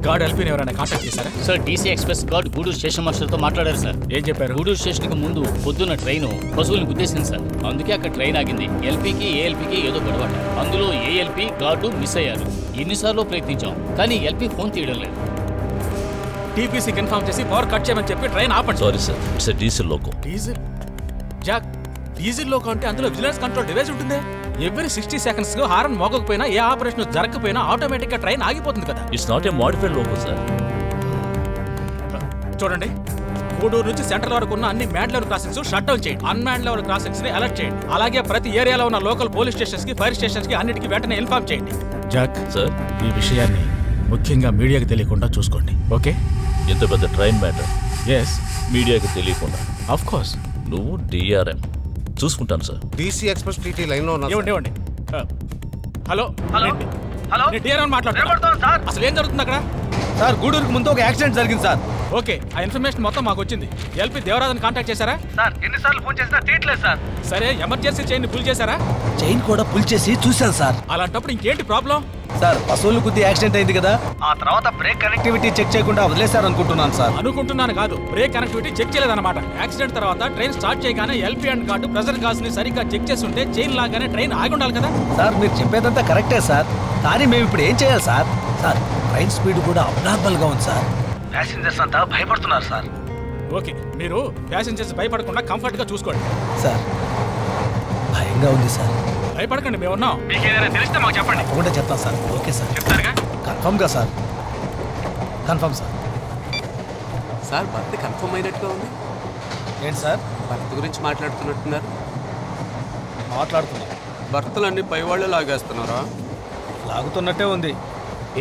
Gourd ఎల్పీని ఎవరైనా contact చేశారా? Sir DC express guard Gudur station మాస్టర్తో మాట్లాడారు సార్. ఏం చెప్పారు? గూడూరు స్టేషన్కి ముందు పొద్దున్న ట్రైన్ పశువులను గుద్దేసింది సార్. అందుకే అక్కడ ట్రైన్ ఆగింది. ఎల్పీకి ఏఎల్పీకి ఏదో గొడవట. అందులో ఏఎల్పీ గార్డు మిస్ అయ్యారు. ఎన్నిసార్లు ప్రయత్నించాం కానీ ఎల్పీ ఫోన్ తీయడం లేదు. టీపీసీ కన్ఫర్మ్ చేసి పవర్ కట్ చేయమని చెప్పి ట్రైన్ ఆపండి. Sorry sir, it's a diesel loco. Diesel Jack, diesel loco అంటే అందులో విజిలెన్స్ కంట్రోల్ డివైస్ ఉంటుంది. ఎవ్రీ 60 seconds హారన్ మోగకపోయినా ఏ ఆపరేషన్ జరగకపోయినా ఆటోమేటిక్ గా ట్రైన్ ఆగిపోతుంది కదా. It's not a modified loco sir. చూడండి, గూడూరు నుంచి సెంట్రల్ వరకు ఉన్న అన్ని man level crossings shut down చేయండి. అన్మ్యాన్ లెవెల్ క్రాసింగ్స్ ని అలర్ట్ చేయండి. అలాగే ప్రతి ఏరియాలో ఉన్న లోకల్ పోలీస్ స్టేషన్స్ కి, ఫైర్ స్టేషన్స్ కి అన్నిటికీ వెంటనే ఇన్ఫార్మ్ చేయండి. జాక్ సార్, ఈ విషయాన్ని ముఖ్యంగా మీడియాకి తెలియకుండా చూసుకోండి. ఓకే? ఎంత పెద్ద ట్రైన్ మ్యాటర్. ఎస్, మీడియాకి తెలియకుండా. Of course. నువ్వు డిఆర్ఎం చూసుకుంటాను sir. DC express TT line లో ఉన్నా. ఇవ్వండి. హలో హలో హలో, డిఆర్ఎం మాట్లాడుతున్నాను సార్. అసలు ఏం జరుగుతుంది అక్కడ? సార్, గూడూరుకు ముందు ఒక యాక్సిడెంట్ జరిగింది సార్. ఓకే, ఆ ఇన్ఫర్మేషన్ మొత్తం మాకు వచ్చింది. ఎల్పీ దేవరాజన్ కాంటాక్ట్ చేశారా? సార్, ఎన్నిసార్లు ఫోన్ చేసినా తీయట్లేదు సార్. సరే, ఎమర్జెన్సీ చైన్ పుల్ చేశారా? చైన్ కూడా పుల్ చేసి చూశాను సార్. అలాంటప్పుడు ఇంకేంటి ప్రాబ్లం? సార్, పశువులు కొద్ది యాక్సిడెంట్ అయింది కదా, ఆ తర్వాత బ్రేక్ కనెక్టివిటీ చెక్ చేయకుండా వదిలేశారు అనుకుంటున్నాను సార్. అనుకుంటున్నాను కాదు, బ్రేక్ కనెక్టివిటీ చెక్ చేయలేదన్నమాట. యాక్సిడెంట్ తర్వాత ట్రైన్ స్టార్ట్ చేయగానే ఎల్పీ అండ్ కార్డు ప్రెజర్ గాస్ ని సరిగ్గా చెక్ చేసి ఉంటే చైన్ లాగానే ట్రైన్ ఆగి ఉండాలి కదా. సార్, మీరు చెప్పేదంతా కరెక్టే సార్, కానీ మేము ఇప్పుడు ఏం చేయాలి సార్? సార్, ట్రైన్ స్పీడ్ కూడా అబ్నార్మల్ గా ఉంది సార్. ప్యాసింజర్స్ అంతా భయపడుతున్నారు సార్. ఓకే, మీరు ప్యాసింజర్స్ భయపడకుండా కంఫర్ట్ గా చూసుకోండి. సార్, భయంగా ఉంది సార్. భయపడకండి, మేము ఉన్నాం. మీకు ఏదైనా తెలిస్తే మాకు చెప్పండి. తప్పకుండా చెప్తాను సార్. Okay sir. చెప్తారుగా? కన్ఫర్మ్ గా సార్. Confirm sir. సార్, భర్త కన్ఫర్మ్ అయినట్టుగా ఉంది. ఏంటి సార్? భర్త గురించి మాట్లాడుతున్నట్టున్నారు. మాట్లాడుతున్నా. భర్తలన్నీ పైవాళ్ళే లాగేస్తున్నారా? లాగుతున్నట్టే ఉంది.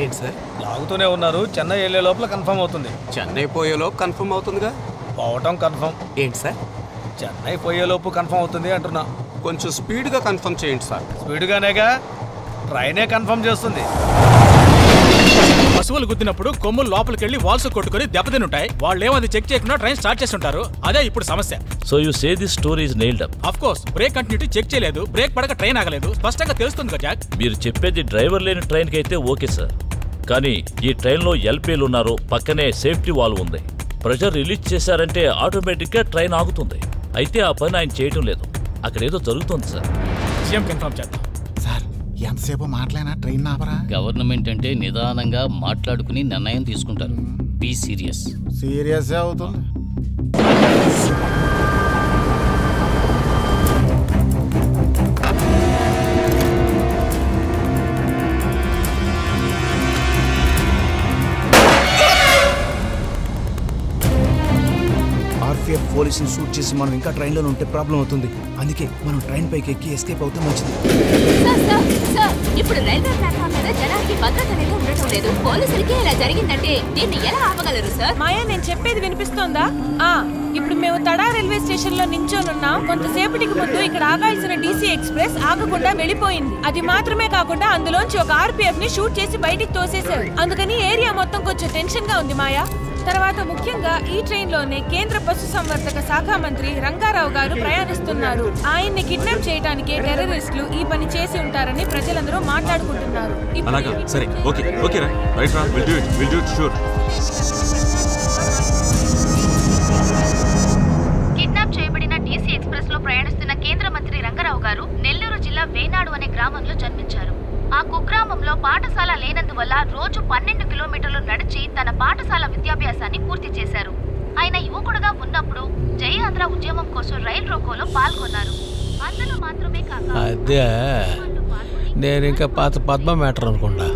ఏంటి సార్? లాగుతూనే ఉన్నారు. చెన్నై వెళ్ళే లోపల కన్ఫర్మ్ అవుతుంది. చెన్నై పోయేలోపు కన్ఫర్మ్ అవుతుందిగా. పోవటం కన్ఫర్మ్. ఏంటి సార్? చెన్నై పోయేలోపు కన్ఫర్మ్ అవుతుంది అంటున్నా. కొంచెం స్పీడ్గా కన్ఫర్మ్ చేయండి సార్. స్పీడ్గానేగా, ట్రైనే కన్ఫర్మ్ చేస్తుంది. పశువులు గుద్దినప్పుడు కొమ్ములు లోపలికి వెళ్ళి వాల్స్ కొట్టుకుని దెబ్బతిని ఉంటాయి. వాళ్ళు ఏమది చెక్ చేయకుండా ట్రైన్ స్టార్ట్ చేసి ఉంటారు. అదే ఇప్పుడు సమస్య. So you say this story is nailed up. Of course, brake continuity check చేయలేదు, బ్రేక్ పడక ట్రైన్ ఆగలేదు. స్పష్టంగా తెలుస్తుంది కదా జాక్. మీరు చెప్పేది డ్రైవర్ లేని ట్రైన్కి అయితే ఓకే సార్, కానీ ఈ ట్రైన్లో ఎల్పీలు ఉన్నారు, పక్కనే సేఫ్టీ వాల్వ్ ఉంది. ప్రెషర్ రిలీజ్ చేశారంటే ఆటోమేటిక్గా ట్రైన్ ఆగుతుంది. అయితే ఆ పని ఆయన చేయటం లేదు. అక్కడ ఏదో జరుగుతుంది సార్. సీఎం కన్ఫర్మ్ చేద్దాం. సార్, ఎంతసేపు మాట్లాడినా ట్రైన్ ఆపరా? గవర్నమెంట్ అంటే నిదానంగా మాట్లాడుకుని నిర్ణయం తీసుకుంటారు. Be serious. సీరియస్ అవుతుంది. ఆర్పీఎఫ్ పోలీసుని షూట్ చేసి మనం ఇంకా ట్రైన్లో ఉంటే ప్రాబ్లం అవుతుంది. అందుకే మనం ట్రైన్ పైకి ఎక్కి ఎస్కేప్ అవుతే మంచిది. సార్, ఇప్పుడు రైల్వే ప్లాట్ఫామ్ మీద జనానికి భద్రత అనేది ఉండటం లేదు. పోలీసులకి ఇలా జరిగిందంటే దీన్ని ఎలా ఆపగలరు సార్? మాయా, నేను చెప్పేది వినిపిస్తోందా? ఇప్పుడు మేము తడా రైల్వే స్టేషన్ లో నించోనున్నాం. కొంతసేపటికి ముందు ఇక్కడ ఆగాల్సిన డీసీ ఎక్స్ప్రెస్ ఆగకుండా వెళ్ళిపోయింది. అది మాత్రమే కాకుండా అందులోంచి ఒక ఆర్పీఎఫ్ ని షూట్ చేసి బయటికి తోసేశారు. అందుకని ఏరియా మొత్తం కొంచెం టెన్షన్ గా ఉంది మాయా. తర్వాత ముఖ్యంగా ఈ ట్రైన్ లోనే కేంద్ర పశుసంవర్ధక శాఖ మంత్రి రంగారావు గారు ప్రయాణిస్తున్నారు. ఆయన్ని కిడ్నాప్ చేయడానికి టెర్రరిస్టులు ఈ పని చేసి ఉంటారని ప్రజలందరూ మాట్లాడుకుంటున్నారు. కిడ్నాప్ చేయబడిన డీసీ ఎక్స్ప్రెస్ లో ప్రయాణిస్తున్న కేంద్ర మంత్రి రంగారావు గారు నెల్లూరు జిల్లా వేనాడు అనే గ్రామంలో జన్మించారు. ఆ కుగ్రామంలో పాఠశాల లేనందువల్ల రోజు 12 కిలోమీటర్లు నడిచి తన పాఠశాల విద్యాభ్యాసాన్ని పూర్తి చేశారు. ఆయన యువకుడుగా ఉన్నప్పుడు జై ఆంధ్ర ఉద్యమం కోసం రైలు రోకోలో పాల్గొన్నారు. అందులో మాత్రమే కాక అదే నేను ఇంకా పాత పద్మ మ్యాటర్ అనుకున్నా.